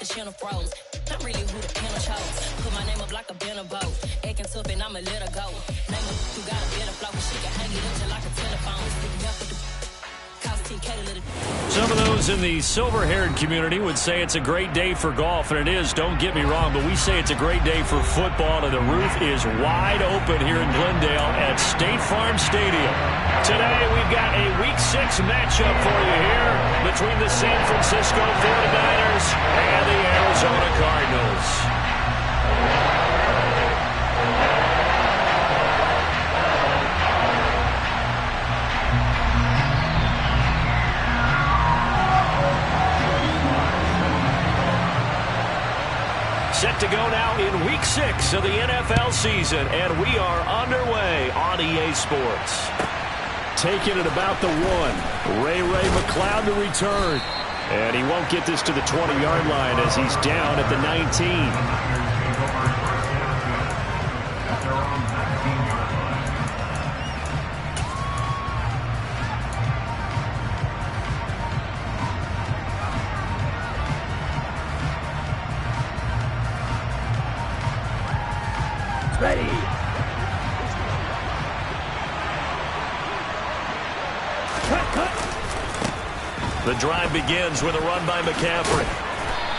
the channel froze. I'm really who the panel chose. Put my name up like a banner boat. Acting tough and I'ma let her go. Name her, you got a better flow, but she can hang it up just like a telephone. Sticking up with the cost 10K to let it. Some of those in the silver-haired community would say it's a great day for golf, and it is, don't get me wrong, but we say it's a great day for football, and the roof is wide open here in Glendale at State Farm Stadium. Today, we've got a Week 6 matchup for you here between the San Francisco 49ers and the Arizona Cardinals. Set to go now in Week 6 of the NFL season, and we are underway on EA Sports. Taking it about the 1. Ray McCloud to return. And he won't get this to the 20-yard line as he's down at the 19. The drive begins with a run by McCaffrey.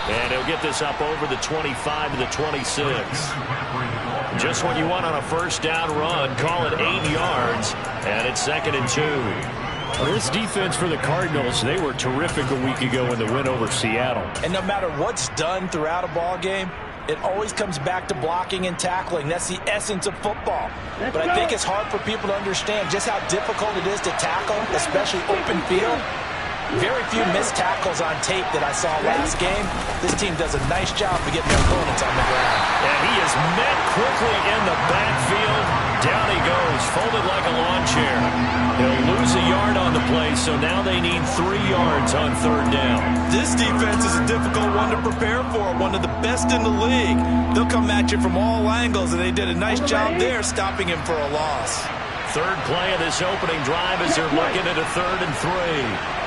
And he'll get this up over the 25 to the 26. Just what you want on a first down run. Call it 8 yards. And it's 2nd and 2. Well, this defense for the Cardinals, they were terrific a week ago in the win over Seattle. And no matter what's done throughout a ball game, it always comes back to blocking and tackling. That's the essence of football. But I think it's hard for people to understand just how difficult it is to tackle, especially open field. Very few missed tackles on tape that I saw last game. This team does a nice job of getting their opponents on the ground. And he is met quickly in the backfield. Down he goes, folded like a lawn chair. He'll lose a yard on the play, so now they need 3 yards on 3rd down. This defense is a difficult one to prepare for, one of the best in the league. They'll come at you from all angles, and they did a nice job there stopping him for a loss. 3rd play of this opening drive as they're looking at a 3rd and 3.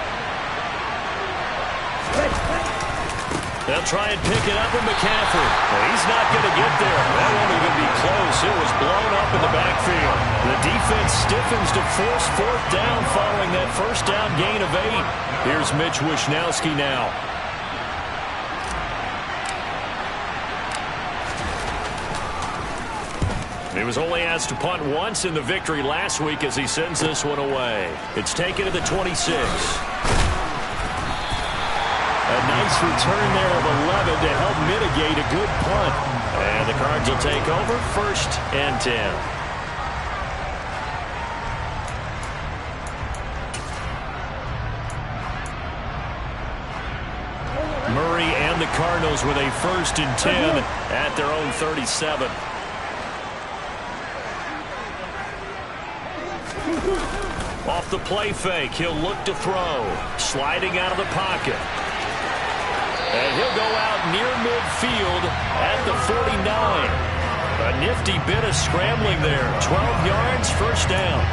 They'll try and pick it up with McCaffrey. Well, he's not going to get there. That won't even be close. It was blown up in the backfield. The defense stiffens to force 4th down following that first down gain of 8. Here's Mitch Wishnowski now. He was only asked to punt once in the victory last week as he sends this one away. It's taken to the 26. A nice return there of 11 to help mitigate a good punt. And the Cards will take over 1st and 10. Murray and the Cardinals with a 1st and 10 at their own 37. Off the play fake, he'll look to throw. Sliding out of the pocket. And he'll go out near midfield at the 49. A nifty bit of scrambling there. 12 yards, 1st down.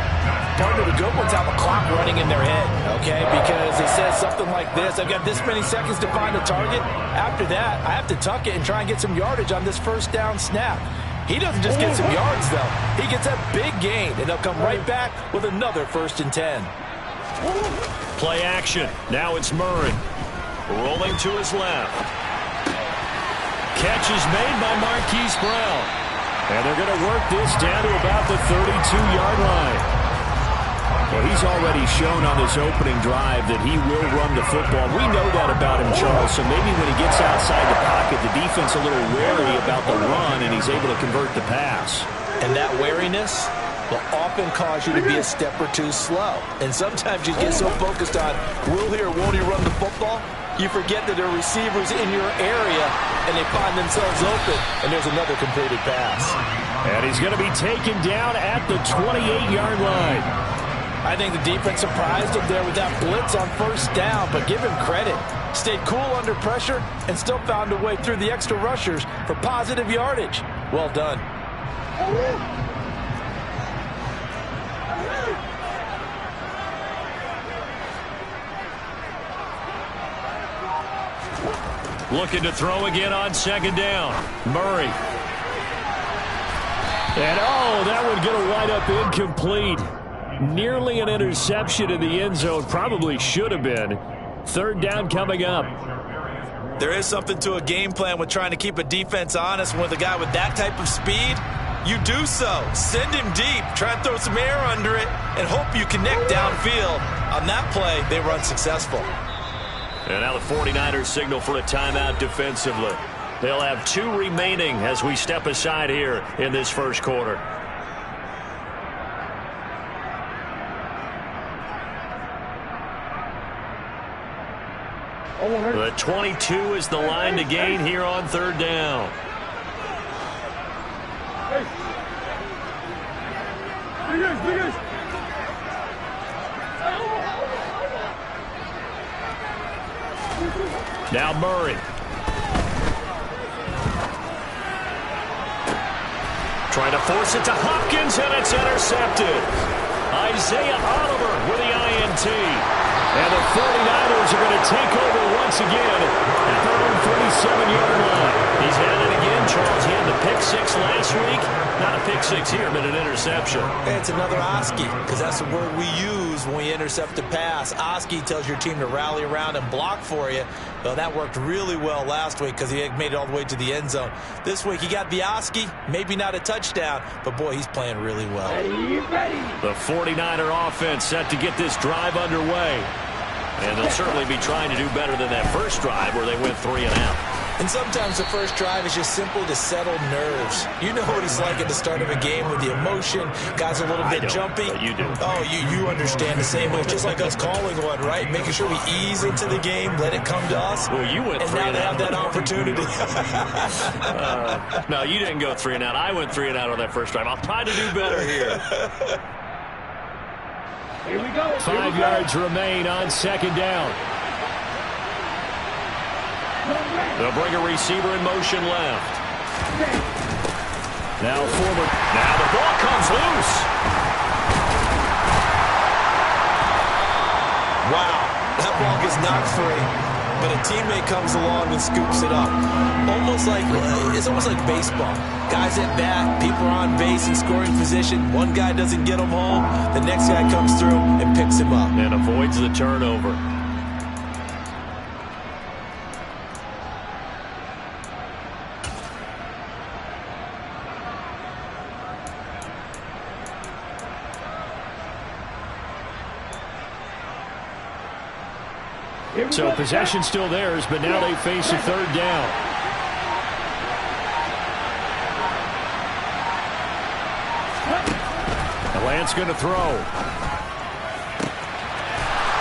Partner, the good ones have a clock running in their head, okay? Because it says something like this. I've got this many seconds to find a target. After that, I have to tuck it and try and get some yardage on this 1st down snap. He doesn't just get some yards, though. He gets a big gain, and he'll come right back with another 1st and 10. Play action. Now it's Murray. Rolling to his left. Catch is made by Marquise Brown. And they're going to work this down to about the 32-yard line. Well, he's already shown on this opening drive that he will run the football. We know that about him, Charles, so maybe when he gets outside the pocket, the defense a little wary about the run, and he's able to convert the pass. And that wariness will often cause you to be a step or two slow. And sometimes you get so focused on will he or won't he run the football, you forget that there are receivers in your area, and they find themselves open, and there's another completed pass. And he's going to be taken down at the 28-yard line. I think the defense surprised him there with that blitz on 1st down, but give him credit. Stayed cool under pressure and still found a way through the extra rushers for positive yardage. Well done. Looking to throw again on second down. Murray. And, that would get a wind up incomplete. Nearly an interception in the end zone. Probably should have been. Third down coming up. There is something to a game plan with trying to keep a defense honest. With a guy with that type of speed, you do so. Send him deep. Try and throw some air under it and hope you connect downfield. On that play, they were unsuccessful. And now the 49ers signal for a timeout defensively. They'll have 2 remaining as we step aside here in this first quarter. The 22 is the line to gain here on third down. Now Murray. Trying to force it to Hopkins, and it's intercepted. Isaiah Oliver with the INT. And the 49ers are going to take over once again at their own 37-yard line. He's had it again, Charles. He had the pick 6 last week. Not a pick 6 here, but an interception. It's another Oski, because that's the word we use when we intercept a pass. Oski tells your team to rally around and block for you. Well, that worked really well last week because he made it all the way to the end zone. This week he got the Oski, maybe not a touchdown, but boy, he's playing really well. The 49er offense set to get this drive underway. And they'll certainly be trying to do better than that first drive where they went 3 and out. And sometimes the first drive is just simple to settle nerves. You know what he's like at the start of a game with the emotion. Guys are a little bit jumpy. But you do. Oh, you understand the same way. It's just like us calling one, right? Making sure we ease into the game, let it come to us. Well, you went 3 and out. And now they have that opportunity. No, you didn't go 3 and out. I went 3 and out on that first drive. I'll try to do better here. Here we go. 5 yards remain on second down. They'll bring a receiver in motion left. Now forward. Now the ball comes loose. Wow, that ball gets knocked free, but a teammate comes along and scoops it up. It's almost like baseball. Guys at bat, people are on base in scoring position. One guy doesn't get him home. The next guy comes through and picks him up. And avoids the turnover. So possession still theirs, but now they face a third down. Lance going to throw.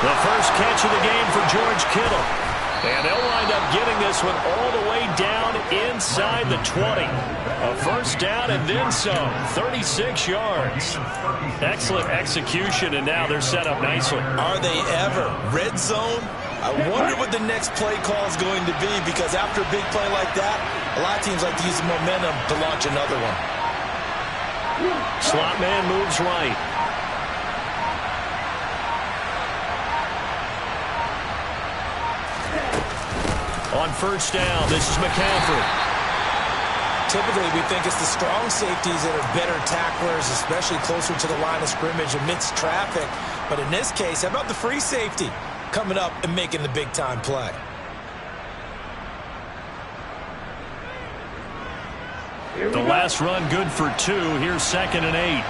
The first catch of the game for George Kittle. And they'll wind up getting this one all the way down inside the 20. A first down and then some. 36 yards. Excellent execution, and now they're set up nicely. Are they ever? Red zone? I wonder what the next play call is going to be, because after a big play like that, a lot of teams like to use the momentum to launch another one. Slot man moves right. On first down, this is McCaffrey. Typically, we think it's the strong safeties that are better tacklers, especially closer to the line of scrimmage amidst traffic. But in this case, how about the free safety coming up and making the big-time play? The last run good for 2. Here's 2nd and 8.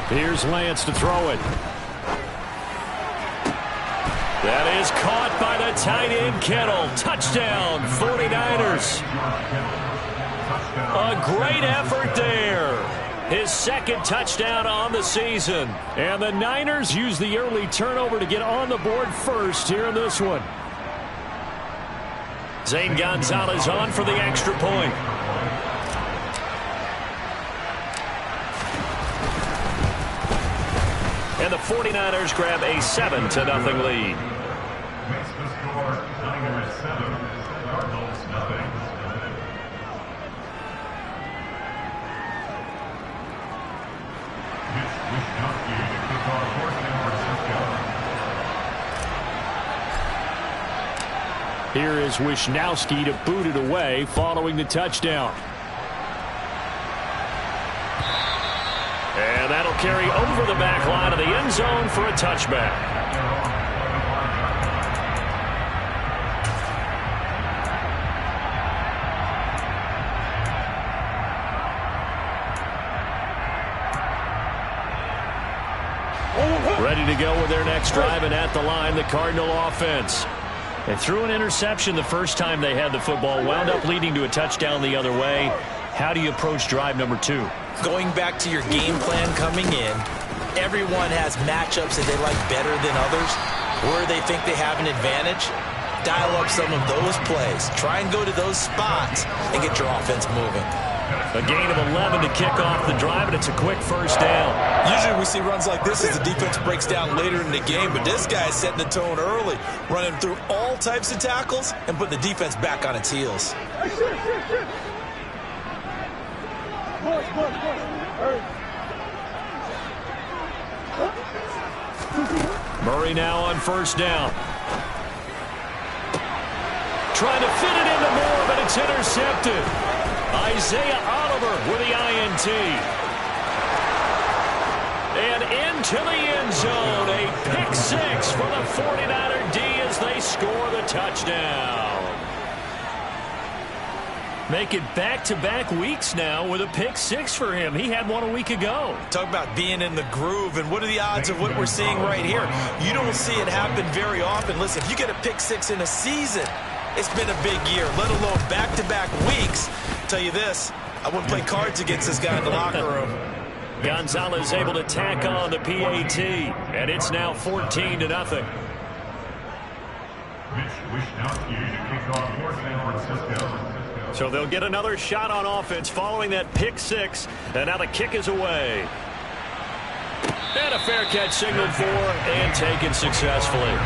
Here's Lance to throw it. That is caught by the tight end Kittle. Touchdown, 49ers. A great effort there. His 2nd touchdown on the season. And the Niners use the early turnover to get on the board first here in this one. Zane Gonzalez on for the extra point. And the 49ers grab a 7-0 lead. Makes the score Niners 7, Cardinals 0. Here is Wisnowski to boot it away following the touchdown. And that'll carry over the back line of the end zone for a touchback. Ready to go with their next drive, and at the line, the Cardinal offense. They threw an interception the first time they had the football, wound up leading to a touchdown the other way. How do you approach drive number 2? Going back to your game plan coming in, everyone has matchups that they like better than others, where they think they have an advantage. Dial up some of those plays. Try and go to those spots and get your offense moving. A gain of 11 to kick off the drive, and it's a quick first down. Usually we see runs like this as the defense breaks down later in the game, but this guy is setting the tone early, running through all types of tackles and putting the defense back on its heels. Murray now on first down. Trying to fit it into Moore, but it's intercepted. Isaiah Oliver with the INT. And into the end zone. A pick six for the 49er D as they score the touchdown. Make it back-to-back weeks now with a pick six for him. He had one a week ago. Talk about being in the groove, and what are the odds of what we're seeing right here? You don't see it happen very often. Listen, if you get a pick six in a season, it's been a big year, let alone back-to-back weeks. Tell you this, I wouldn't play cards against this guy in the locker room. Gonzalez able to tack on the PAT, and it's now 14-0. So they'll get another shot on offense following that pick six, and now the kick is away. And a fair catch signaled for and taken successfully.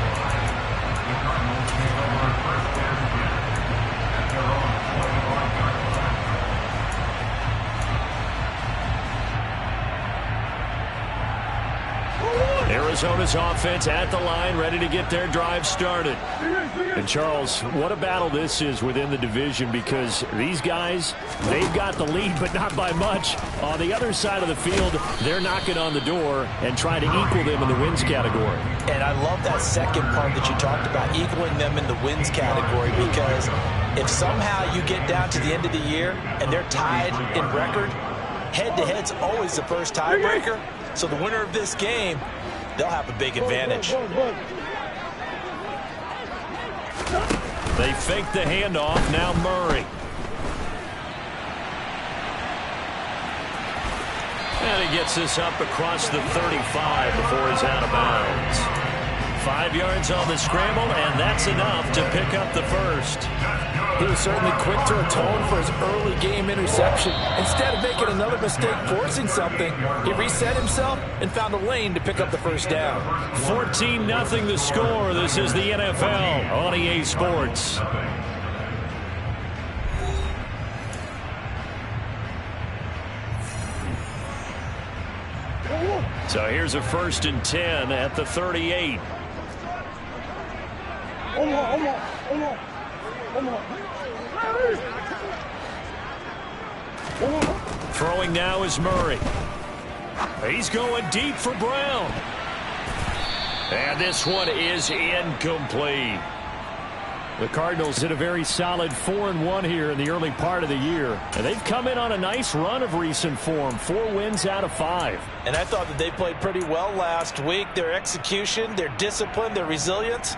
Arizona's offense at the line, ready to get their drive started. And Charles, what a battle this is within the division, because these guys, they've got the lead, but not by much. On the other side of the field, they're knocking on the door and trying to equal them in the wins category. And I love that second part that you talked about, equaling them in the wins category, because if somehow you get down to the end of the year and they're tied in record, head-to-head's always the first tiebreaker. So the winner of this game, they'll have a big advantage. They fake the handoff. Now Murray. And he gets this up across the 35 before he's out of bounds. 5 yards on the scramble, and that's enough to pick up the first. He was certainly quick to atone for his early game interception. Instead of making another mistake forcing something, he reset himself and found a lane to pick up the first down. 14-0 the score. This is the NFL on EA Sports. So here's a 1st and 10 at the 38. Throwing now is Murray. He's going deep for Brown. And this one is incomplete. The Cardinals hit a very solid 4-1 here in the early part of the year. And they've come in on a nice run of recent form. 4 wins out of 5. And I thought that they played pretty well last week. Their execution, their discipline, their resilience,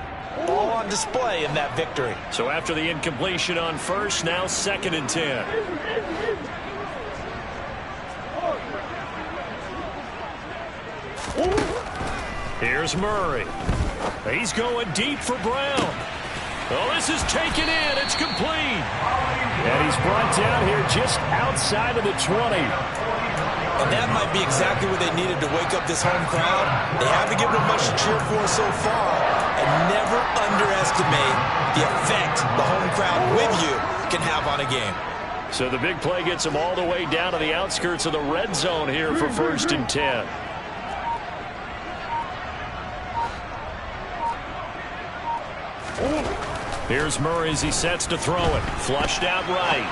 all on display in that victory. So after the incompletion on first, now 2nd and 10. Here's Murray. He's going deep for Brown. Oh, this is taken in. It's complete. And he's brought down here just outside of the 20. And that might be exactly what they needed to wake up this home crowd. They haven't given them much to cheer for so far. And never underestimate the effect the home crowd with you can have on a game. So the big play gets them all the way down to the outskirts of the red zone here for 1st and 10. Here's Murray as he sets to throw it. Flushed out right.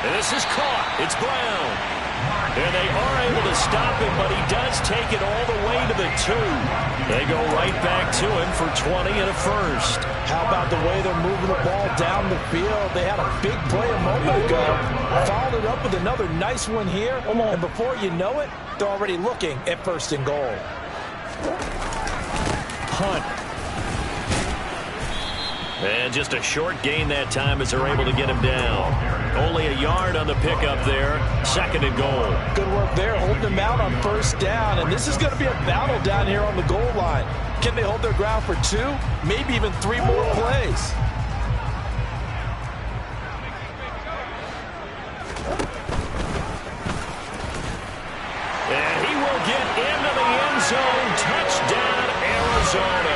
And this is caught. It's Brown. And they are able to stop him, but he does take it all the way to the 2. They go right back to him for 20 and a first. How about the way they're moving the ball down the field? They had a big play a moment ago. Followed it up with another nice one here. And before you know it, they're already looking at 1st and goal. Hunt. And just a short gain that time as they're able to get him down. Only a yard on the pickup there. 2nd and goal. Good work there, holding him out on 1st down. And this is going to be a battle down here on the goal line. Can they hold their ground for 2, maybe even 3 more plays? And he will get into the end zone. Touchdown, Arizona.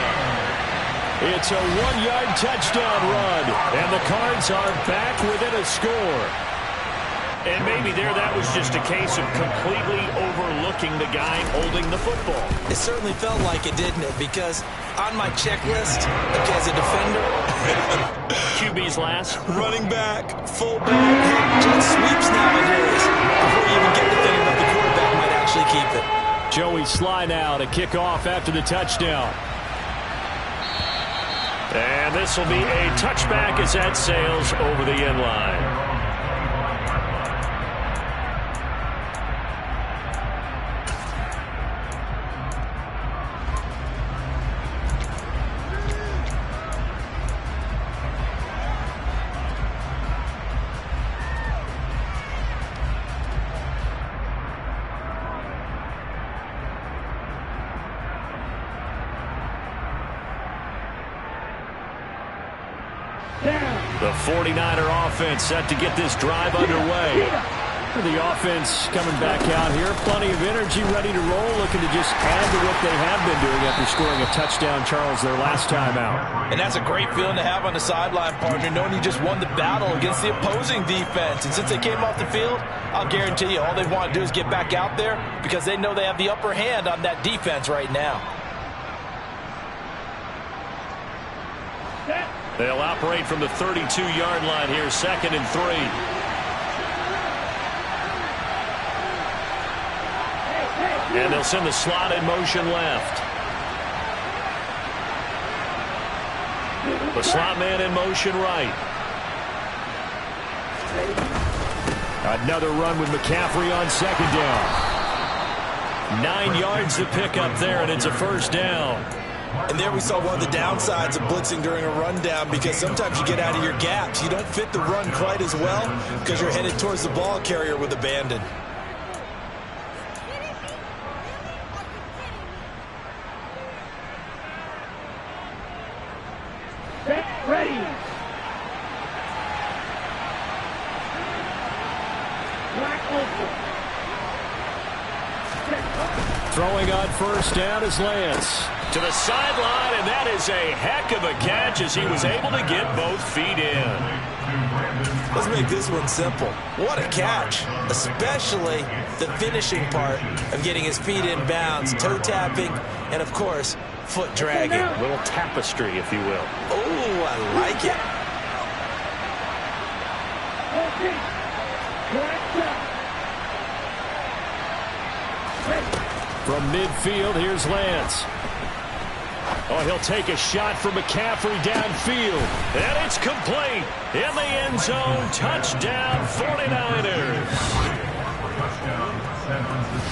It's a 1-yard touchdown run, and the Cards are back within a score. And maybe there that was just a case of completely overlooking the guy holding the football. It certainly felt like it, didn't it? Because on my checklist, okay, as a defender, QB's last. running back, fullback, jet sweeps nowadays. Before you even get to thinking that the quarterback might actually keep it. Joey Sly now to kick off after the touchdown. And this will be a touchback as that sails over the end line. The 49er offense set to get this drive underway. The offense coming back out here. Plenty of energy, ready to roll, looking to just add to what they have been doing after scoring a touchdown, Charles, their last time out. And that's a great feeling to have on the sideline, partner, knowing you just won the battle against the opposing defense. And since they came off the field, I'll guarantee you all they want to do is get back out there because they know they have the upper hand on that defense right now. They'll operate from the 32-yard line here, 2nd and 3. And they'll send the slot in motion left. The slot man in motion right. Another run with McCaffrey on 2nd down. 9 yards to pick up there, and it's a 1st down. And there we saw one of the downsides of blitzing during a rundown because sometimes you get out of your gaps. You don't fit the run quite as well because you're headed towards the ball carrier with abandon. Ready. Throwing on 1st down is Lance. To the sideline, and that is a heck of a catch as he was able to get both feet in. Let's make this one simple. What a catch, especially the finishing part of getting his feet in bounds, toe tapping, and of course, foot dragging. A little tapestry, if you will. Oh, I like it. From midfield, here's Lance. Oh, he'll take a shot from McCaffrey downfield. And it's complete. In the end zone. Touchdown, 49ers.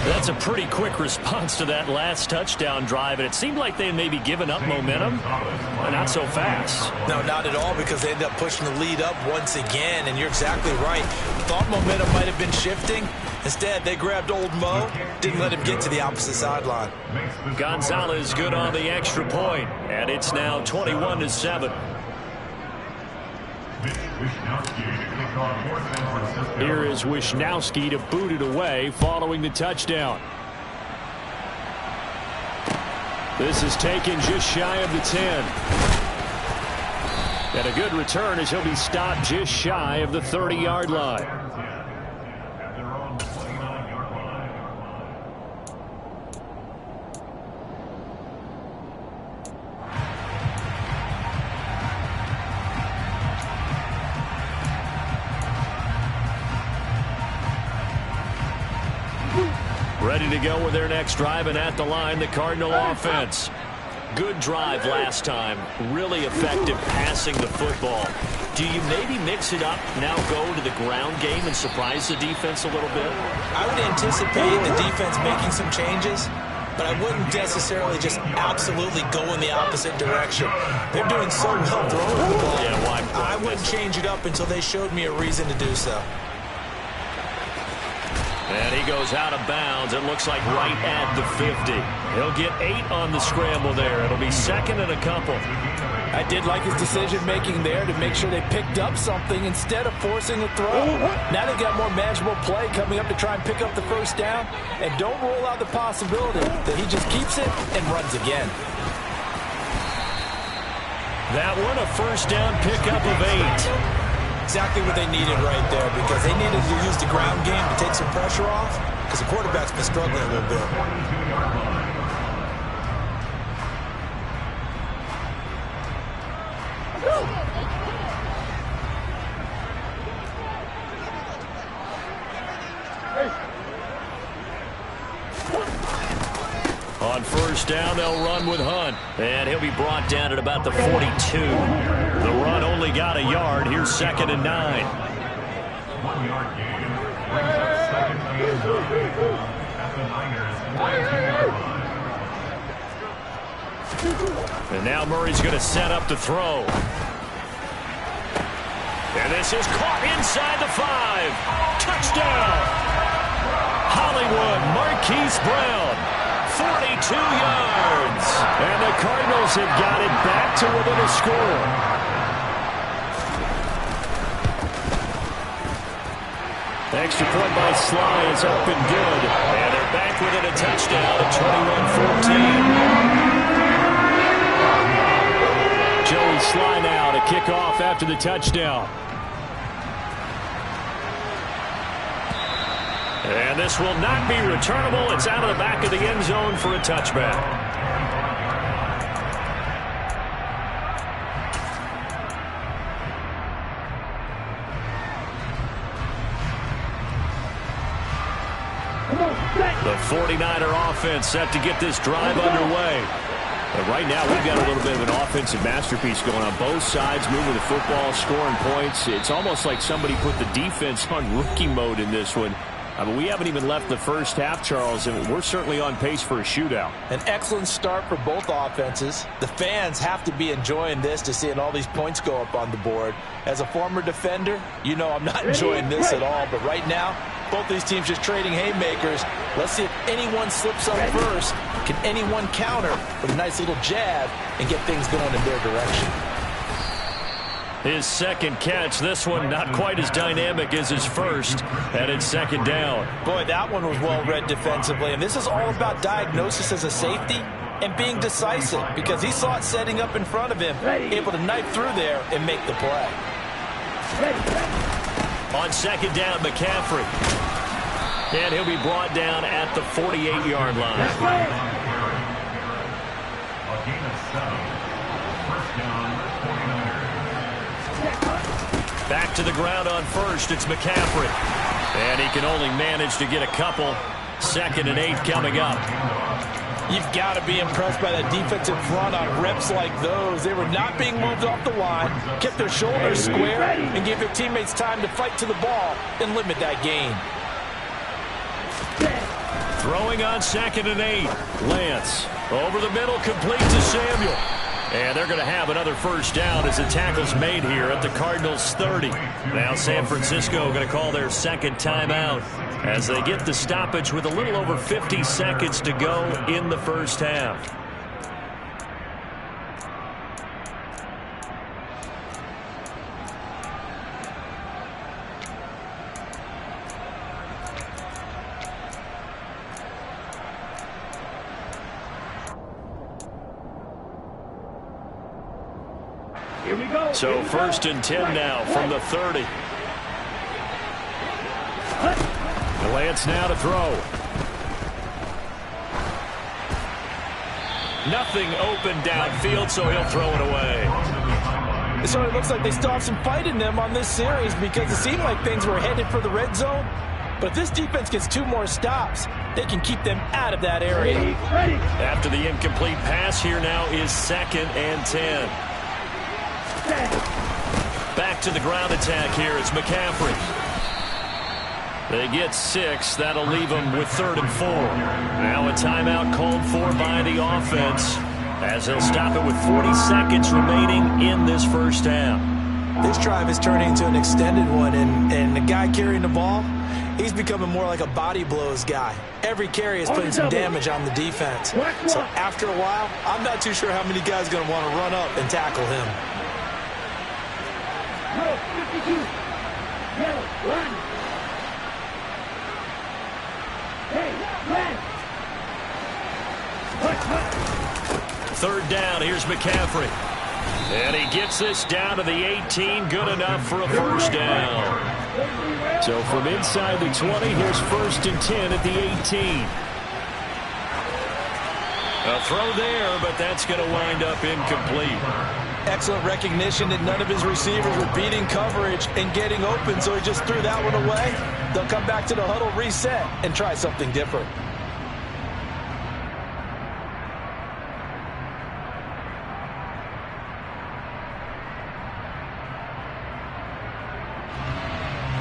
That's a pretty quick response to that last touchdown drive. And it seemed like they may be giving up momentum. But not so fast. No, not at all, because they end up pushing the lead up once again. And you're exactly right. Thought momentum might have been shifting. Instead, they grabbed old Mo, didn't let him get to the opposite sideline. Gonzalez good on the extra point, and it's now 21-7. Here is Wisnowski to boot it away following the touchdown. This is taken just shy of the 10. And a good return as he'll be stopped just shy of the 30-yard line. Ready to go with their next drive, and at the line, the Cardinal offense. Good drive last time. Really effective passing the football. Do you maybe mix it up, now go to the ground game and surprise the defense a little bit? I would anticipate the defense making some changes, but I wouldn't necessarily just absolutely go in the opposite direction. They're doing so well throwing the ball. Yeah, why I wouldn't change it up until they showed me a reason to do so. And he goes out of bounds. It looks like right at the 50. He'll get 8 on the scramble there. It'll be second and a couple. I did like his decision-making there to make sure they picked up something instead of forcing a throw. Now they've got more manageable play coming up to try and pick up the first down. And don't rule out the possibility that he just keeps it and runs again. That one, a first down pickup of 8. Exactly what they needed right there, because they needed to use the ground game to take some pressure off, because the quarterback's been struggling a little bit. On first down, they'll run with Hunt. And he'll be brought down at about the 42. The run only got a yard. Here's second and 9. 1 yard gain. Brings up second and 9 at the Niners' 9-yard line. And now Murray's going to set up to throw. And this is caught inside the 5. Touchdown! Hollywood Marquise Brown. 42 yards. And the Cardinals have got it back to within a score. Extra point by Sly is up and good. And they're back within a touchdown at 21-14. Joey Sly now to kick off after the touchdown. And this will not be returnable. It's out of the back of the end zone for a touchback. The 49er offense set to get this drive underway. But right now, we've got a little bit of an offensive masterpiece going on. Both sides moving the football, scoring points. It's almost like somebody put the defense on rookie mode in this one. I mean, we haven't even left the first half, Charles, and we're certainly on pace for a shootout. An excellent start for both offenses. The fans have to be enjoying this to seeing all these points go up on the board. As a former defender, you know I'm not enjoying this at all. But right now, both these teams just trading haymakers. Let's see if anyone slips up first. Can anyone counter with a nice little jab and get things going in their direction? His second catch, this one not quite as dynamic as his first, and it's second down. Boy, that one was well read defensively, and this is all about diagnosis as a safety and being decisive, because he saw it setting up in front of him, able to knife through there and make the play. On second down, McCaffrey. And he'll be brought down at the 48-yard line. A gain of 7. First down, 49ers. Back to the ground on first. It's McCaffrey. And he can only manage to get a couple. Second and 8 coming up. You've got to be impressed by that defensive front on reps like those. They were not being moved off the line, kept their shoulders square, and gave their teammates time to fight to the ball and limit that gain. Throwing on second and 8. Lance over the middle, complete to Samuel. And they're going to have another first down as the tackle's made here at the Cardinals' 30. Now San Francisco going to call their second timeout as they get the stoppage with a little over 50 seconds to go in the first half. Here we go. So first and 10 now from the 30. Lance now to throw. Nothing open downfield, so he'll throw it away. It sort of looks like they still have some fight in them on this series because it seemed like things were headed for the red zone. But if this defense gets 2 more stops, they can keep them out of that area. Ready. After the incomplete pass, here now is 2nd and 10. Back to the ground attack here. It's McCaffrey. They get 6. That'll leave them with 3rd and 4. Now a timeout called for by the offense as they'll stop it with 40 seconds remaining in this first half. This drive is turning into an extended one, and the guy carrying the ball, he's becoming more like a body blows guy. Every carry is putting some damage on the defense. So after a while, I'm not too sure how many guys are going to want to run up and tackle him. No, 52. Yellow, run. Hey, run. 3rd down. Here's McCaffrey. And he gets this down to the 18. Good enough for a first down. So from inside the 20, here's 1st and 10 at the 18. A throw there, but that's going to wind up incomplete. Excellent recognition that none of his receivers were beating coverage and getting open, so he just threw that one away. They'll come back to the huddle, reset, and try something different.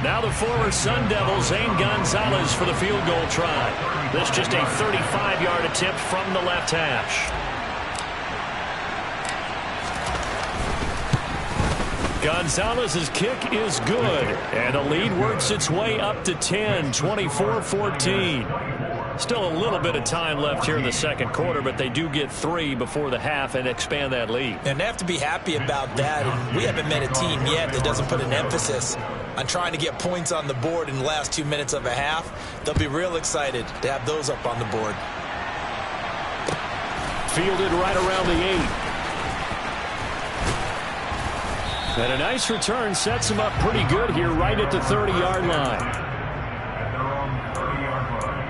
Now the former Sun Devil, Zane Gonzalez, for the field goal try. This just a 35-yard attempt from the left hash. Gonzalez's kick is good, and the lead works its way up to 10, 24-14. Still a little bit of time left here in the second quarter, but they do get 3 before the half and expand that lead. And they have to be happy about that. And we haven't met a team yet that doesn't put an emphasis on trying to get points on the board in the last 2 minutes of a half. They'll be real excited to have those up on the board. Fielded right around the 8. And a nice return sets him up pretty good here right at the 30-yard line. At their own 30-yard line.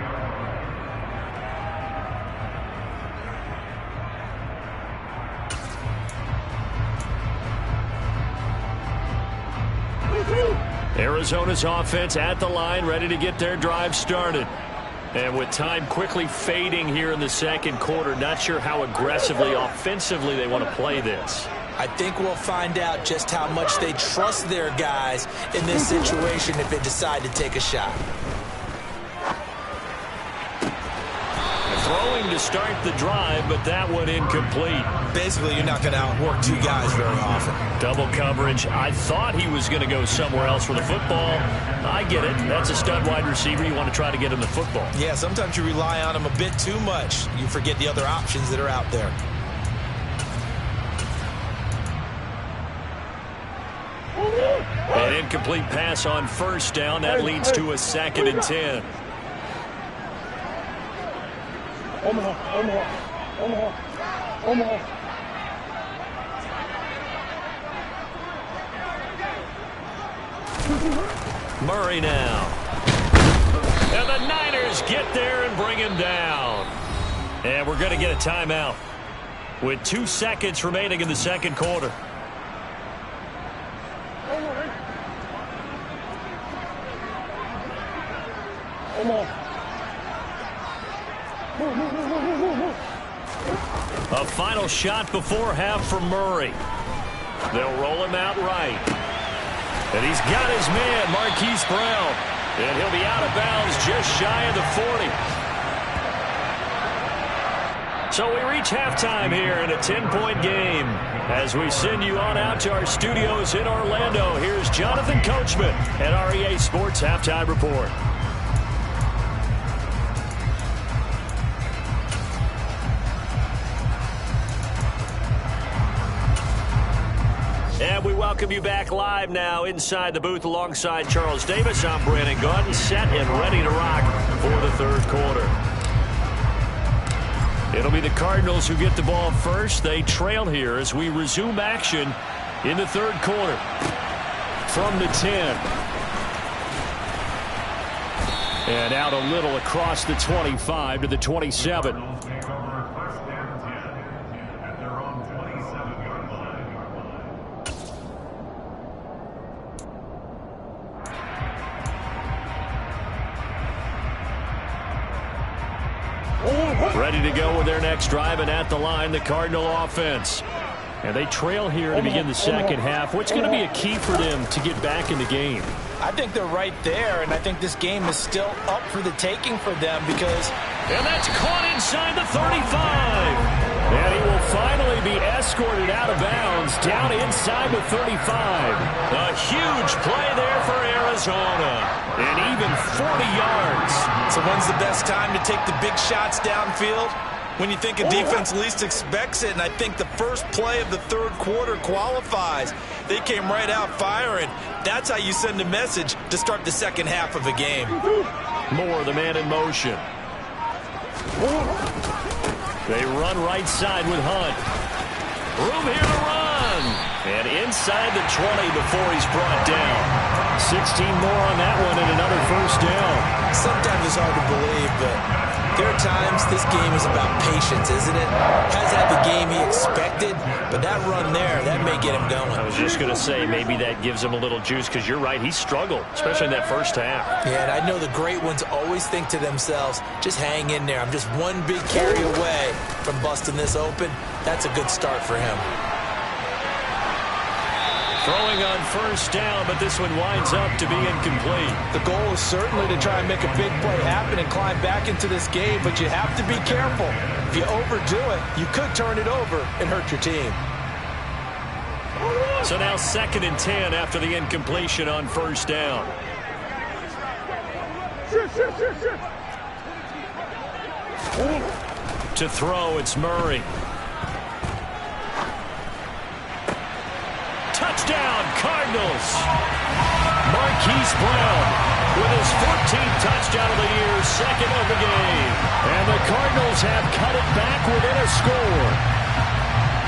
Arizona's offense at the line, ready to get their drive started. And with time quickly fading here in the second quarter, not sure how aggressively, offensively they want to play this. I think we'll find out just how much they trust their guys in this situation if they decide to take a shot. Throwing to start the drive, but that one incomplete. Basically, you're not going to outwork 2 guys very often. Double coverage. I thought he was going to go somewhere else for the football. I get it. That's a stud wide receiver. You want to try to get him the football. Yeah, sometimes you rely on him a bit too much. You forget the other options that are out there. An incomplete pass on first down. That leads to a 2nd and 10. Murray now. And the Niners get there and bring him down. And we're going to get a timeout with 2 seconds remaining in the second quarter. A final shot before half for Murray. They'll roll him out right. And he's got his man, Marquise Brown. And he'll be out of bounds just shy of the 40. So we reach halftime here in a 10-point game. As we send you on out to our studios in Orlando, here's Jonathan Coachman at REA Sports Halftime Report. And we welcome you back live now inside the booth alongside Charles Davis. I'm Brandon Gaudin, set and ready to rock for the third quarter. It'll be the Cardinals who get the ball first. They trail here as we resume action In the third quarter, from the 10. And out a little across the 25 to the 27. Ready to go with their next drive, and at the line, the Cardinal offense. And they trail here to begin the second half. What's going to be a key for them to get back in the game? I think they're right there, and I think this game is still up for the taking for them because... And that's caught inside the 35. And he will finally be escorted out of bounds down inside the 35. A huge play there for Arizona. And even 40 yards. So when's the best time to take the big shots downfield? When you think a defense least expects it, and I think the first play of the third quarter qualifies. They came right out firing. That's how you send a message to start the second half of a game. More the man in motion. They run right side with Hunt. Room here to run. And inside the 20 before he's brought down. 16 more on that one and another first down. Sometimes it's hard to believe, but there are times this game is about patience, isn't it? Hasn't had the game he expected, but that run there, that may get him going. I was just going to say maybe that gives him a little juice because you're right, he struggled, especially in that first half. Yeah, and I know the great ones always think to themselves, just hang in there. I'm just one big carry away from busting this open. That's a good start for him. Throwing on first down, but this one winds up to be incomplete. The goal is certainly to try and make a big play happen and climb back into this game, but you have to be careful. If you overdo it, you could turn it over and hurt your team. So now 2nd and 10 after the incompletion on first down. To throw, it's Murray. Touchdown, Cardinals. Marquise Brown with his 14th touchdown of the year, 2nd of the game. And the Cardinals have cut it back within a score.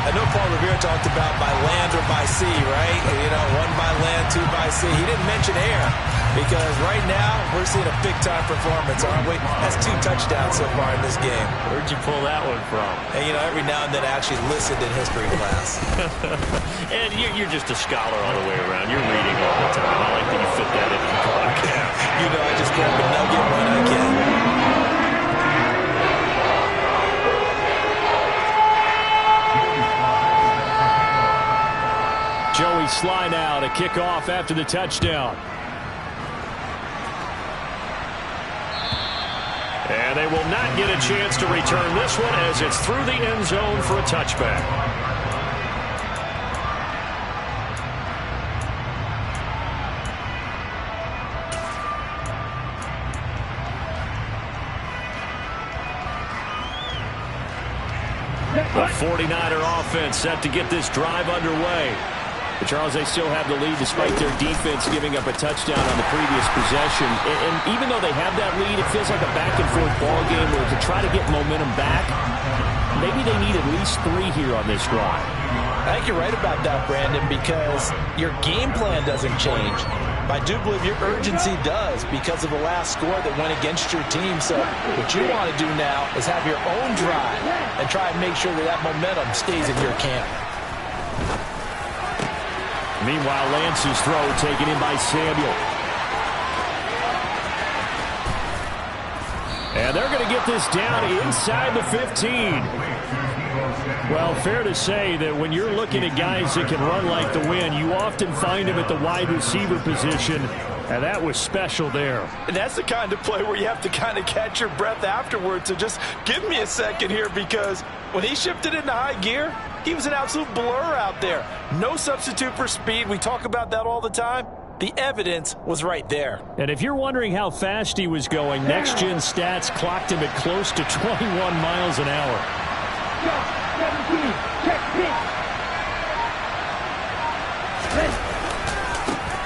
I know Paul Revere talked about by land or by sea, right? You know, 1 by land, 2 by sea. He didn't mention air because right now we're seeing a big-time performance, aren't we? That's 2 touchdowns so far in this game. Where'd you pull that one from? And, you know, every now and then I actually listened in history class. And you're just a scholar all the way around. You're reading all the time. I like that you fit that into the podcast. You know, I just grab a nugget when I can. Joey Sly now to kick off after the touchdown. And they will not get a chance to return this one as it's through the end zone for a touchback. The 49er offense set to get this drive underway. But Charles, they still have the lead despite their defense giving up a touchdown on the previous possession. And even though they have that lead, it feels like a back-and-forth ball game where to try to get momentum back, maybe they need at least 3 here on this drive. I think you're right about that, Brandon, because your game plan doesn't change. I do believe your urgency does because of the last score that went against your team. So what you want to do now is have your own drive and try and make sure that that momentum stays in your camp. Meanwhile, Lance's throw taken in by Samuel. And they're going to get this down inside the 15. Well, fair to say that when you're looking at guys that can run like the wind, you often find them at the wide receiver position, and that was special there. And that's the kind of play where you have to kind of catch your breath afterwards. So just give me a second here, because when he shifted into high gear, he was an absolute blur out there. No substitute for speed. We talk about that all the time. The evidence was right there. And if you're wondering how fast he was going, Next Gen Stats clocked him at close to 21 miles an hour.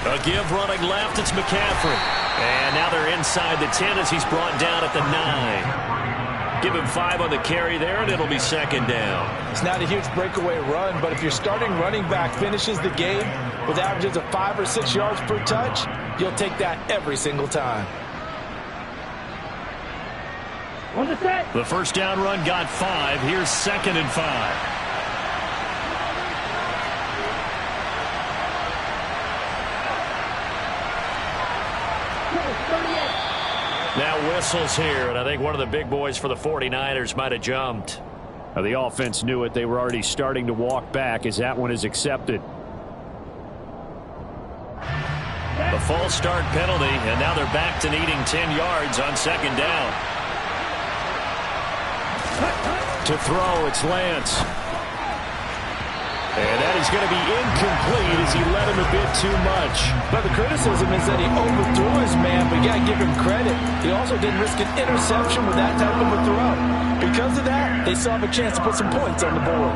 A give running left, it's McCaffrey. And now they're inside the 10 as he's brought down at the 9. Give him 5 on the carry there, and it'll be second down. It's not a huge breakaway run, but if your starting running back finishes the game with averages of 5 or 6 yards per touch, you'll take that every single time. On the set. The first down run got 5. Here's 2nd and 5. Now whistles here, and I think one of the big boys for the 49ers might have jumped. The offense knew it. They were already starting to walk back as that one is accepted. The false start penalty, and now they're back to needing 10 yards on 2nd down. To throw, it's Lance. And that is going to be incomplete as he led him a bit too much. But the criticism is that he overthrew his man, but you got to give him credit. He also didn't risk an interception with that type of a throw. Because of that, they still have a chance to put some points on the board.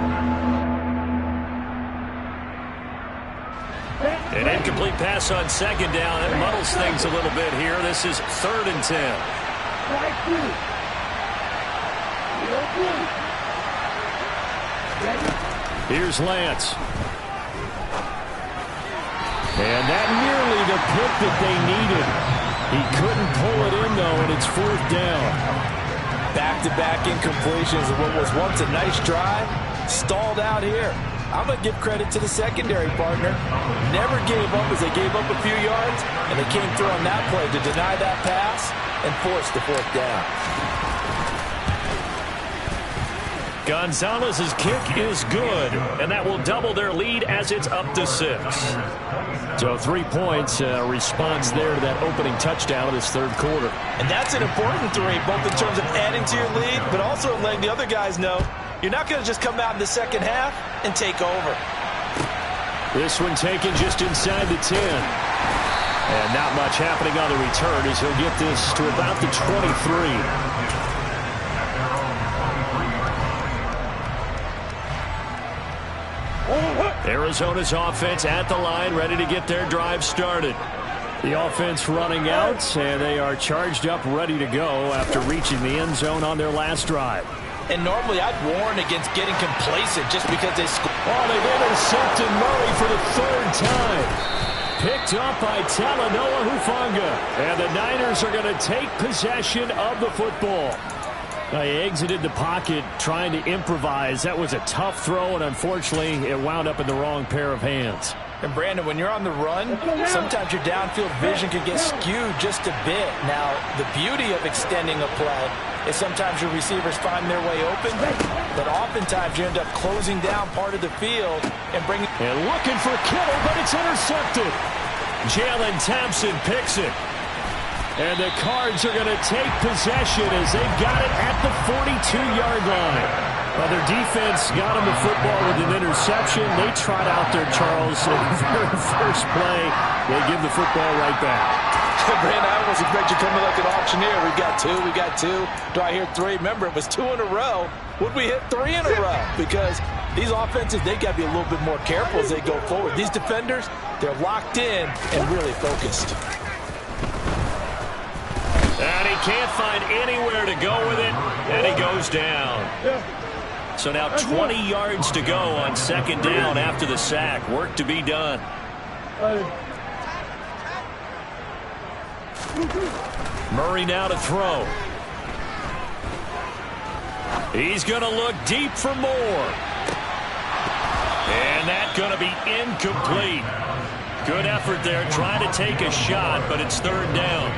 An incomplete pass on 2nd down. That muddles things a little bit here. This is 3rd and 10. Here's Lance. And that nearly the pick that they needed. He couldn't pull it in, though, and it's 4th down. Back-to-back incompletions of what was once a nice drive. Stalled out here. I'm going to give credit to the secondary partner. Never gave up as they gave up a few yards, and they came through on that play to deny that pass and force the 4th down. Gonzalez's kick is good, and that will double their lead as it's up to 6. So 3 points, response there to that opening touchdown of this 3rd quarter. And that's an important 3, both in terms of adding to your lead, but also letting the other guys know you're not going to just come out in the second half and take over. This one taken just inside the 10. And not much happening on the return as he'll get this to about the 23. Arizona's offense at the line, ready to get their drive started. The offense running out, and they are charged up, ready to go after reaching the end zone on their last drive. And normally I'd warn against getting complacent just because they scored. Oh, they've intercepted Murray for the 3rd time. Picked up by Talanoa Hufanga. And the Niners are going to take possession of the football. They exited the pocket trying to improvise. That was a tough throw, and unfortunately, it wound up in the wrong pair of hands. And, Brandon, when you're on the run, sometimes your downfield vision can get skewed just a bit. Now, the beauty of extending a play is sometimes your receivers find their way open, but oftentimes you end up closing down part of the field and bringing... And looking for Kittle, but it's intercepted. Jalen Thompson picks it. And the Cards are going to take possession as they've got it at the 42-yard line. Well, their defense got them the football with an interception. They trot out there, Charles, in the very first play. They give the football right back. Brandon, I almost expect you to come in like an auctioneer. We got two. Do I hear 3? Remember, it was 2 in a row. Would we hit 3 in a row? Because these offenses, they got to be a little bit more careful as they go forward. These defenders, they're locked in and really focused. And he can't find anywhere to go with it, and he goes down. So now 20 yards to go on 2nd down after the sack. Work to be done. Murray now to throw. He's going to look deep for more. And that's going to be incomplete. Good effort there, trying to take a shot, but it's 3rd down.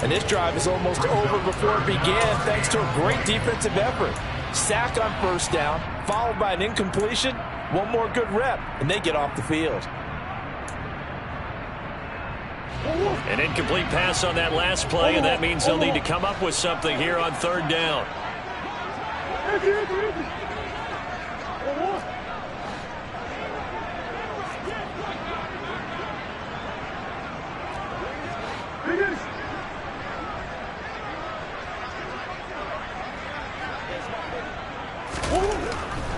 And this drive is almost over before it began thanks to a great defensive effort. Sack on 1st down, followed by an incompletion. One more good rep, and they get off the field. An incomplete pass on that last play, and that means they'll need to come up with something here on 3rd down.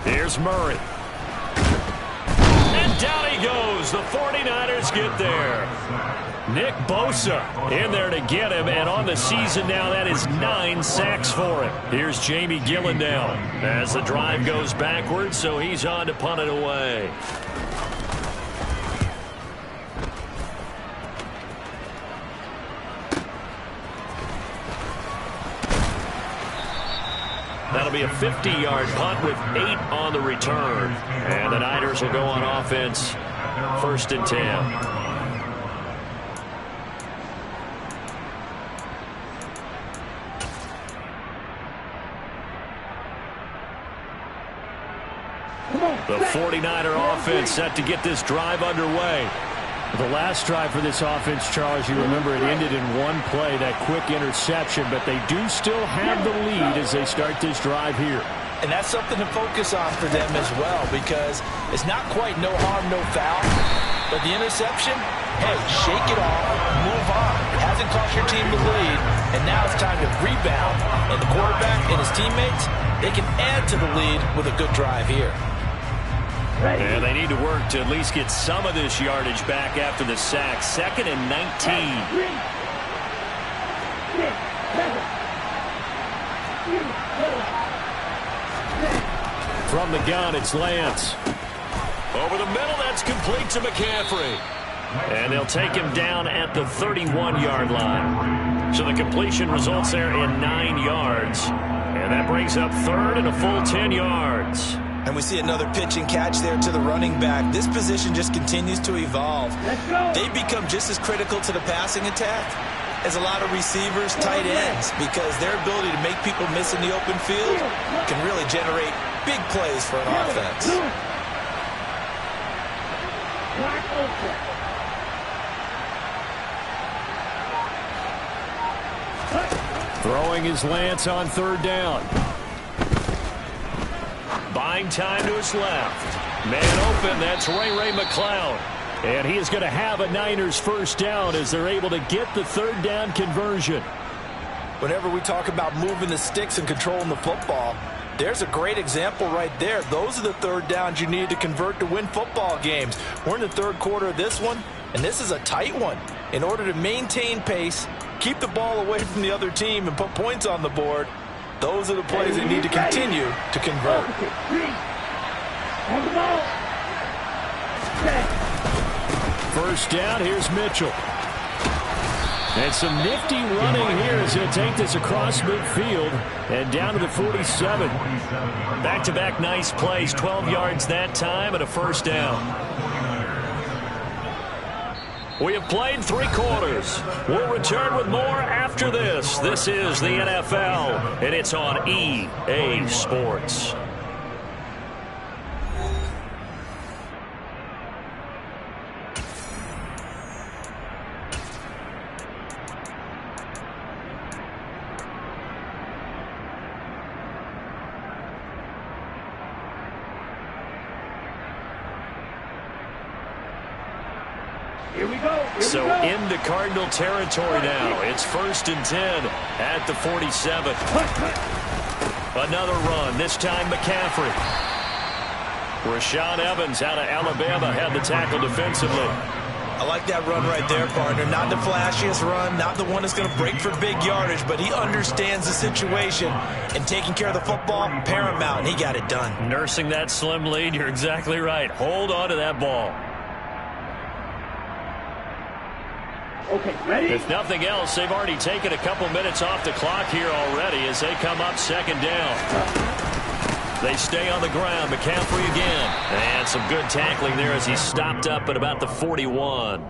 Here's Murray. And Down he goes. The 49ers get there. Nick Bosa in there to get him, and on the season now, that is 9 sacks for him. Here's Jamie Gillen now as the drive goes backwards, so he's on to punt it away. That'll be a 50-yard punt with 8 on the return. And the Niners will go on offense, 1st and 10. The 49er offense set to get this drive underway. The last drive for this offense, Charles, you remember it ended in one play, that quick interception, but they do still have the lead as they start this drive here. And that's something to focus on for them as well, because it's not quite no harm, no foul. But the interception, hey, shake it off, move on. It hasn't cost your team the lead, and now it's time to rebound. And the quarterback and his teammates, they can add to the lead with a good drive here. And they need to work to at least get some of this yardage back after the sack. 2nd and 19. From the gun, it's Lance. Over the middle, that's complete to McCaffrey. And they'll take him down at the 31-yard line. So the completion results there in 9 yards. And that brings up 3rd and a full 10 yards. And we see another pitch and catch there to the running back. This position just continues to evolve. They become just as critical to the passing attack as a lot of receivers, tight ends, because their ability to make people miss in the open field can really generate big plays for an offense. Throwing his Lance on 3rd down. Buying time to his left. Man open, that's Ray McCloud. And he is going to have a Niners 1st down as they're able to get the 3rd down conversion. Whenever we talk about moving the sticks and controlling the football, there's a great example right there. Those are the 3rd downs you need to convert to win football games. We're in the 3rd quarter of this one, and this is a tight one. In order to maintain pace, keep the ball away from the other team, and put points on the board, those are the plays they need to continue to convert. First down, here's Mitchell. And some nifty running here as he'll take this across midfield and down to the 47. Back-to-back nice plays, 12 yards that time and a 1st down. We have played 3 quarters. We'll return with more after this. This is the NFL, and it's on EA Sports. So into Cardinal territory now. It's 1st and 10 at the 47. Another run, this time McCaffrey. Rashaan Evans out of Alabama had the tackle defensively. I like that run right there, partner. Not the flashiest run, not the one that's going to break for big yardage, but he understands the situation, and taking care of the football, paramount, and he got it done. Nursing that slim lead, you're exactly right. Hold on to that ball. Okay, ready? If nothing else, they've already taken a couple minutes off the clock here already as they come up 2nd down. They stay on the ground. McCaffrey again. And some good tackling there as he stopped up at about the 41.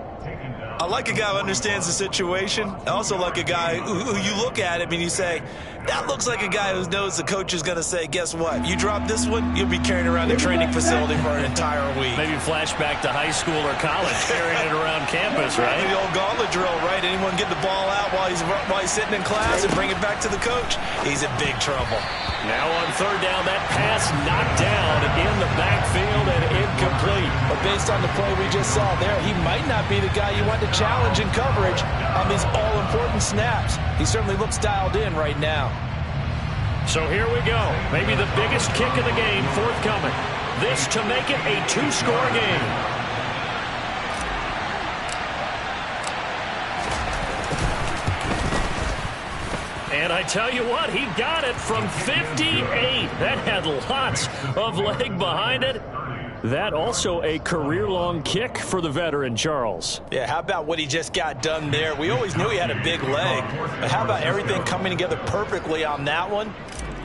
I like a guy who understands the situation. I also like a guy who you look at him and you say, that looks like a guy who knows the coach is going to say, guess what? You drop this one, you'll be carrying around the training facility for an entire week. Maybe flashback to high school or college, carrying it around campus, right? The old gauntlet drill, right? Anyone get the ball out while he's sitting in class and bring it back to the coach? He's in big trouble. Now on 3rd down, that pass knocked down in the backfield and incomplete. But based on the play we just saw there, he might not be the guy you want to challenge in coverage on these all-important snaps. He certainly looks dialed in right now. So here we go. Maybe the biggest kick of the game forthcoming. This to make it a 2-score game. And I tell you what, he got it from 58. That had lots of leg behind it. That also a career-long kick for the veteran, Charles. Yeah, how about what he just got done there? We always knew he had a big leg, but how about everything coming together perfectly on that one?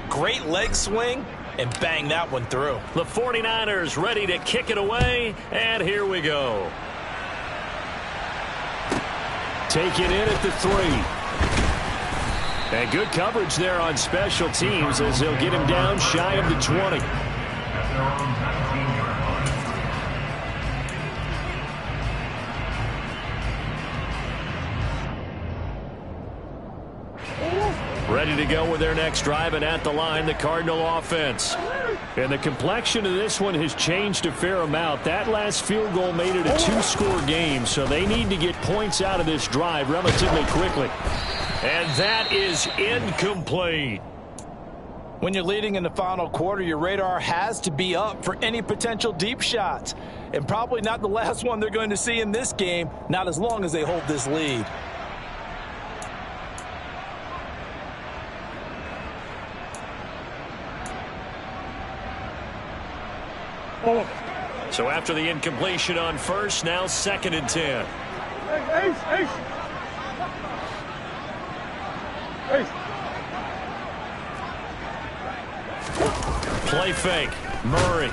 Great leg swing, and bang that one through. The 49ers ready to kick it away, and here we go. Taken in at the 3. And good coverage there on special teams as they'll get him down shy of the 20. Ready to go with their next drive, and at the line, the Cardinal offense. And the complexion of this one has changed a fair amount. That last field goal made it a 2-score game, so they need to get points out of this drive relatively quickly. And that is incomplete. When you're leading in the final quarter, your radar has to be up for any potential deep shots. And probably not the last one they're going to see in this game, not as long as they hold this lead. So after the incompletion on first, now 2nd and 10. Play fake. Murray.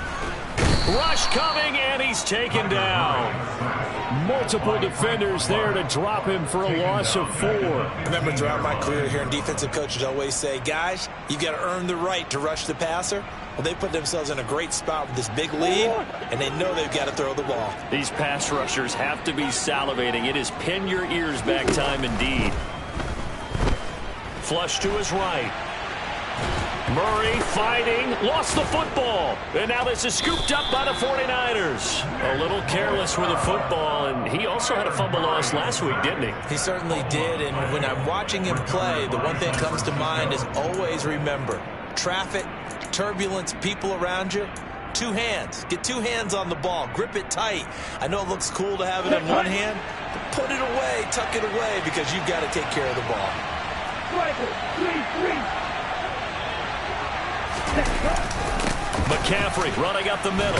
Rush coming, and he's taken down. Multiple defenders there to drop him for a loss of 4. I remember throughout my career hearing defensive coaches always say, guys, you got to earn the right to rush the passer. Well, they put themselves in a great spot with this big lead, and they know they've got to throw the ball. These pass rushers have to be salivating. It is pin your ears back time indeed. Flush to his right. Murray fighting, lost the football. And now this is scooped up by the 49ers. A little careless with the football, and he also had a fumble loss last week, didn't he? He certainly did, and when I'm watching him play, the one thing that comes to mind is always remember, traffic, turbulence, people around you, 2 hands. Get 2 hands on the ball. Grip it tight. I know it looks cool to have it in one hand, but put it away, tuck it away, because you've got to take care of the ball. McCaffrey running up the middle.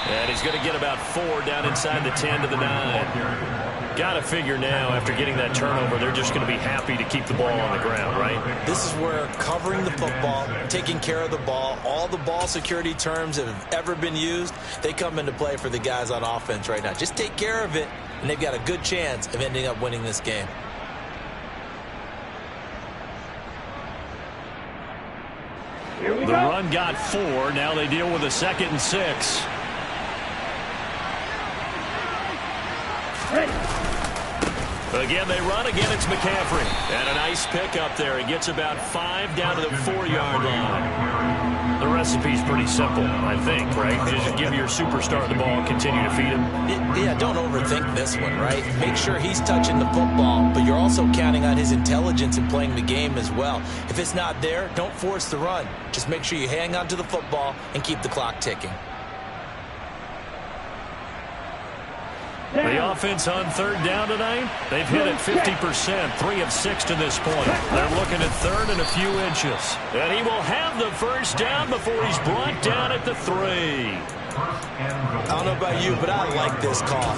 And he's going to get about 4 down inside the 10 to the 9. Got to figure now, after getting that turnover, they're just going to be happy to keep the ball on the ground, right? This is where covering the football, taking care of the ball, all the ball security terms that have ever been used, they come into play for the guys on offense right now. Just take care of it, and they've got a good chance of ending up winning this game. The run got 4. Now they deal with a 2nd and 6. Again, they run. Again, it's McCaffrey. And a nice pickup there. He gets about 5 down to the 4-yard line. The recipe's pretty simple, I think, right? Just give your superstar the ball, continue to feed him. Yeah, don't overthink this one, right? Make sure he's touching the football, but you're also counting on his intelligence in playing the game as well. If it's not there, don't force the run. Just make sure you hang on to the football and keep the clock ticking. The offense on 3rd down tonight, they've hit it 50%, 3 of 6 to this point. They're looking at 3rd and a few inches. And he will have the 1st down before he's brought down at the 3. I don't know about you, but I like this call.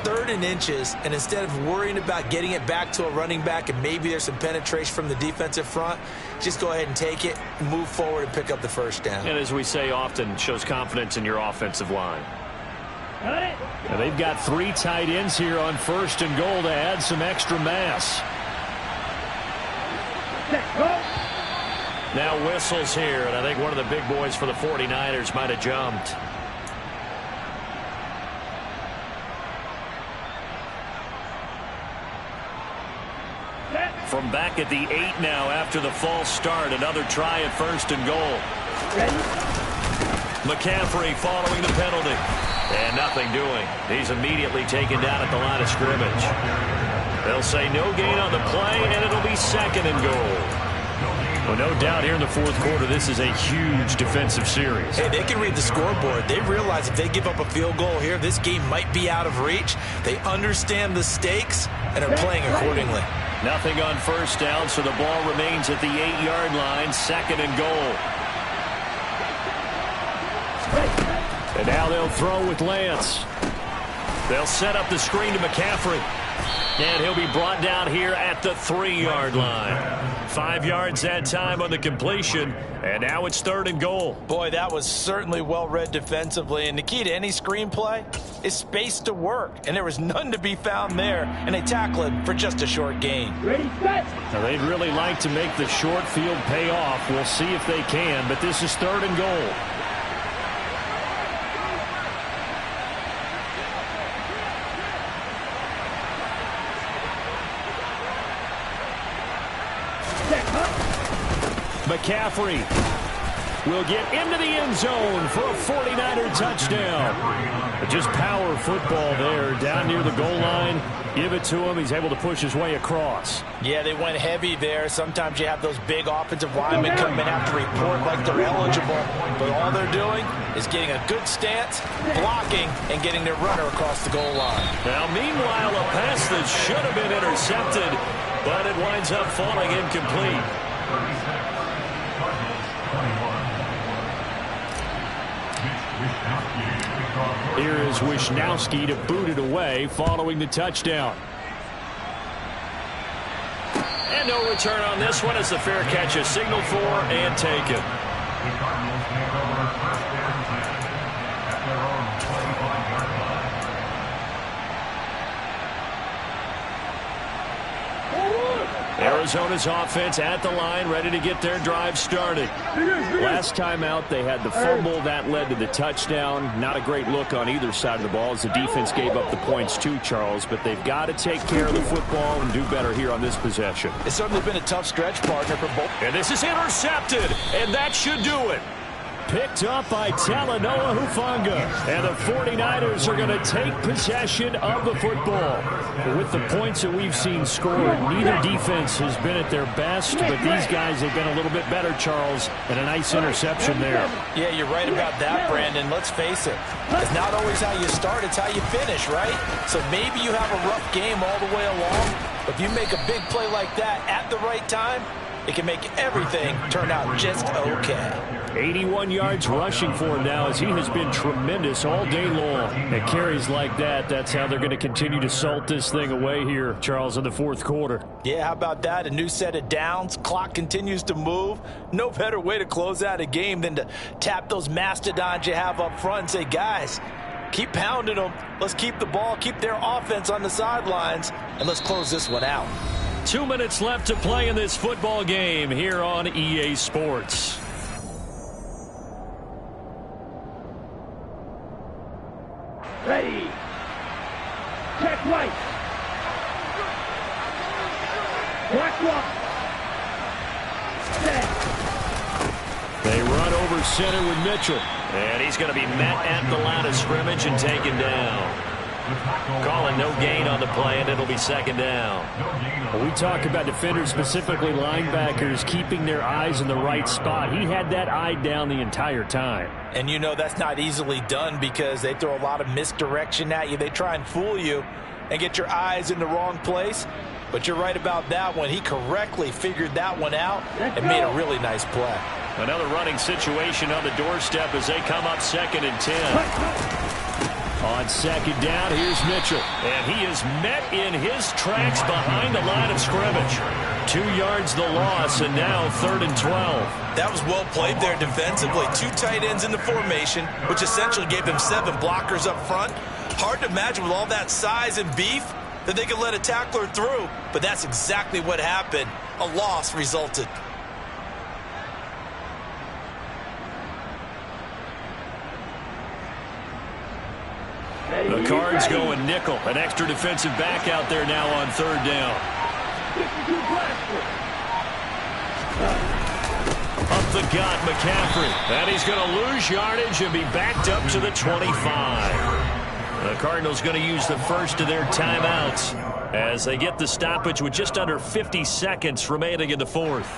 3rd and inches, and instead of worrying about getting it back to a running back and maybe there's some penetration from the defensive front, just go ahead and take it, move forward, and pick up the 1st down. And as we say often, shows confidence in your offensive line. And they've got 3 tight ends here on 1st and goal to add some extra mass. Now whistles here, and I think one of the big boys for the 49ers might have jumped. From back at the 8 now after the false start, another try at 1st and goal. McCaffrey following the penalty. And nothing doing. He's immediately taken down at the line of scrimmage. They'll say no gain on the play, and it'll be 2nd and goal. Well, no doubt here in the 4th quarter, this is a huge defensive series. Hey, they can read the scoreboard. They realize if they give up a field goal here, this game might be out of reach. They understand the stakes and are playing accordingly. Nothing on first down, so the ball remains at the 8-yard line, 2nd and goal. And now they'll throw with Lance. They'll set up the screen to McCaffrey. And he'll be brought down here at the 3-yard line. 5 yards that time on the completion, and now it's 3rd and goal. Boy, that was certainly well read defensively, and the key to any screenplay is space to work, and there was none to be found there, and they tackle it for just a short gain. Ready, set. Now, they'd really like to make the short field pay off. We'll see if they can, but this is 3rd and goal. McCaffrey will get into the end zone for a 49er touchdown. Just power football there down near the goal line. Give it to him. He's able to push his way across. Yeah, they went heavy there. Sometimes you have those big offensive linemen come in after report like they're eligible. But all they're doing is getting a good stance, blocking, and getting their runner across the goal line. Now, meanwhile, a pass that should have been intercepted, but it winds up falling incomplete. Here is Wisnowski to boot it away following the touchdown. And no return on this one as the fair catch is signaled for and taken. The Cardinals take over first down at their own 25-yard line. Arizona's offense at the line, ready to get their drive started. Last time out, they had the fumble that led to the touchdown. Not a great look on either side of the ball as the defense gave up the points too, Charles. But they've got to take care of the football and do better here on this possession. It's certainly been a tough stretch, partner, for both. And this is intercepted, and that should do it. Picked up by Talanoa Hufanga. And the 49ers are going to take possession of the football. With the points that we've seen scored, neither defense has been at their best, but these guys have been a little bit better, Charles, and a nice interception there. Yeah, you're right about that, Brandon. Let's face it. It's not always how you start, it's how you finish, right? So maybe you have a rough game all the way along, but if you make a big play like that at the right time, it can make everything turn out just okay. 81 yards rushing for him now as he has been tremendous all day long. And carries like that, that's how they're going to continue to salt this thing away here, Charles, in the 4th quarter. Yeah, how about that? A new set of downs. Clock continues to move. No better way to close out a game than to tap those mastodons you have up front and say, guys, keep pounding them. Let's keep the ball, keep their offense on the sidelines, and let's close this one out. 2 minutes left to play in this football game here on EA Sports. Ready. Check right. Black walk. Set. They run over center with Mitchell. And he's going to be met at the line of scrimmage and taken down. Calling no gain on the play, and it'll be 2nd down. We talk about defenders, specifically linebackers, keeping their eyes in the right spot. He had that eye down the entire time. And you know that's not easily done because they throw a lot of misdirection at you. They try and fool you and get your eyes in the wrong place. But you're right about that one. He correctly figured that one out and made a really nice play. Another running situation on the doorstep as they come up 2nd and 10. On 2nd down, here's Mitchell. And he is met in his tracks behind the line of scrimmage. 2 yards the loss, and now 3rd and 12. That was well played there defensively. 2 tight ends in the formation, which essentially gave them 7 blockers up front. Hard to imagine with all that size and beef that they could let a tackler through, but that's exactly what happened. A loss resulted. The Cards going nickel. An extra defensive back out there now on 3rd down. Up the gut, McCaffrey. And he's going to lose yardage and be backed up to the 25. The Cardinals going to use the first of their timeouts as they get the stoppage with just under 50 seconds remaining in the 4th.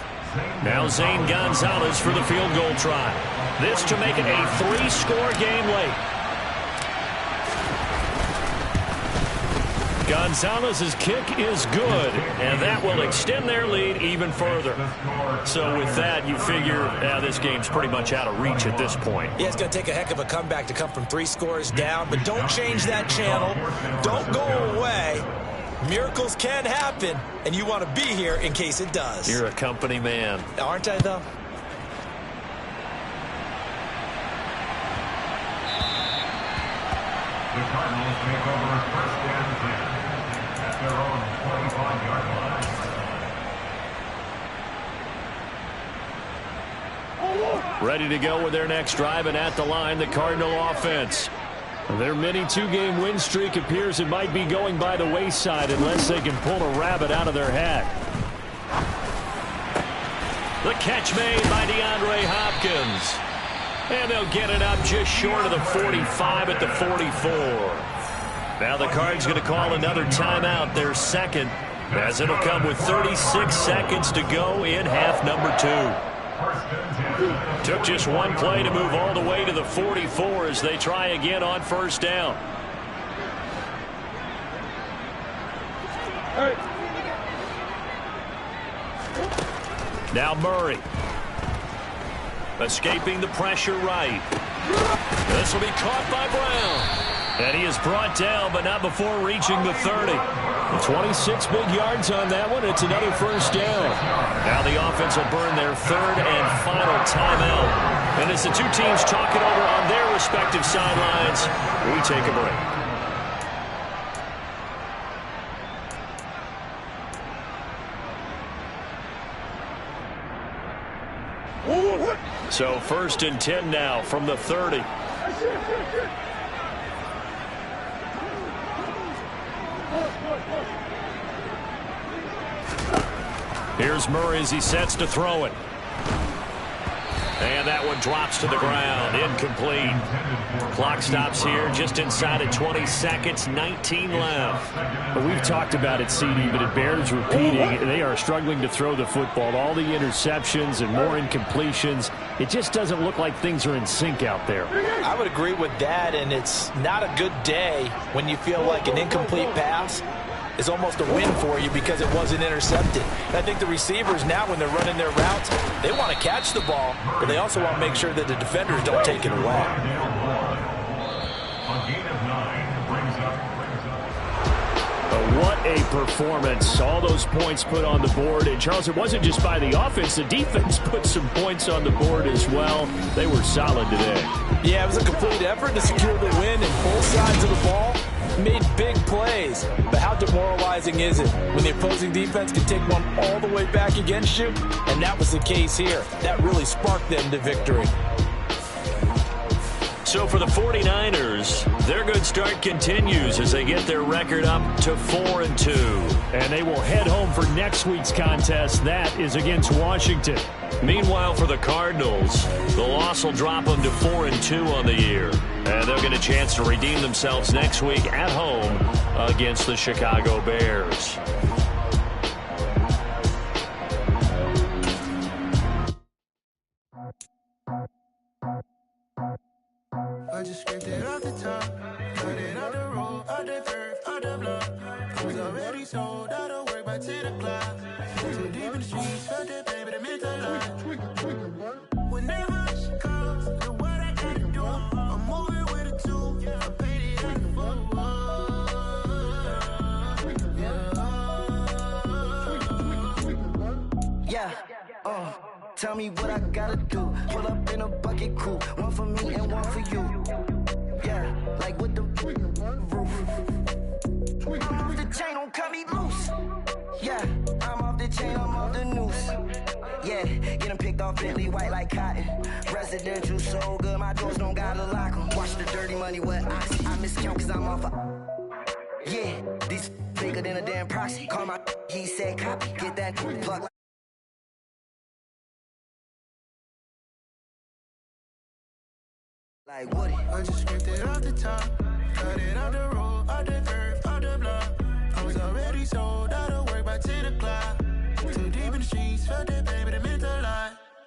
Now Zane Gonzalez for the field goal try. This to make it a 3-score game late. Gonzalez's kick is good, and that will extend their lead even further. So with that, you figure this game's pretty much out of reach at this point. Yeah, it's going to take a heck of a comeback to come from 3 scores down, but don't change that channel. Don't go away. Miracles can happen, and you want to be here in case it does. You're a company man. Aren't I, though? The Cardinals take over first and 10 at their own 45-yard line. Ready to go with their next drive, and at the line, the Cardinal offense. Their mini 2-game win streak appears it might be going by the wayside unless they can pull a rabbit out of their hat. The catch made by DeAndre Hopkins. And they'll get it up just short of the 45 at the 44. Now the Cards going to call another timeout, their second, as it'll come with 36 seconds to go in half number 2. Took just one play to move all the way to the 44 as they try again on first down. Now Murray. Escaping the pressure right. This will be caught by Brown. And he is brought down, but not before reaching the 30. 26 big yards on that one. It's another first down. Now the offense will burn their third and final timeout. And as the two teams talk it over on their respective sidelines, we take a break. So first and 10 now from the 30. Here's Murray as he sets to throw it. And that one drops to the ground. Incomplete. Clock stops here just inside of 20 seconds. 19 left. Well, we've talked about it, CD, but it bears repeating. They are struggling to throw the football. All the interceptions and more incompletions. It just doesn't look like things are in sync out there. I would agree with that, and it's not a good day when you feel like an incomplete pass is almost a win for you because it wasn't intercepted. And I think the receivers now, when they're running their routes, they want to catch the ball, but they also want to make sure that the defenders don't take it away. What a performance. All those points put on the board. And, Charles, it wasn't just by the offense. The defense put some points on the board as well. They were solid today. Yeah, it was a complete effort to secure the win, and both sides of the ball made big plays. But how demoralizing is it when the opposing defense can take one all the way back against you? And that was the case here. That really sparked them to victory. So for the 49ers, their good start continues as they get their record up to 4-2. And they will head home for next week's contest. That is against Washington. Meanwhile, for the Cardinals, the loss will drop them to 4-2 on the year. And they'll get a chance to redeem themselves next week at home against the Chicago Bears. I just scraped it off the top, cut it out the road, out the curve, out the block. I was already sold, out of work by 10 o'clock. Too deep in the streets, felt that pain, but it meant a lot. Whenever she calls, do what I gotta do. I'm moving with a two, I paid it like a yeah, tell me what I gotta do. Pull up in a bucket crew, one for me and one for you. Yeah, like with the roof. I'm off the chain, don't cut me loose. Yeah, I'm off the chain, I'm off the noose. Yeah, get them picked off Bentley, white like cotton. Residential so good, my doors don't gotta lock them. Watch the dirty money, what I see. I miscount cause I'm off a... Yeah, these bigger than a damn proxy. Call my he said copy, get that plug. Like Woody. I just scraped it off the top, cut it out the road, out the curve, out the block. I was already sold, out of work by 10 o'clock. Too deep in the streets, felt that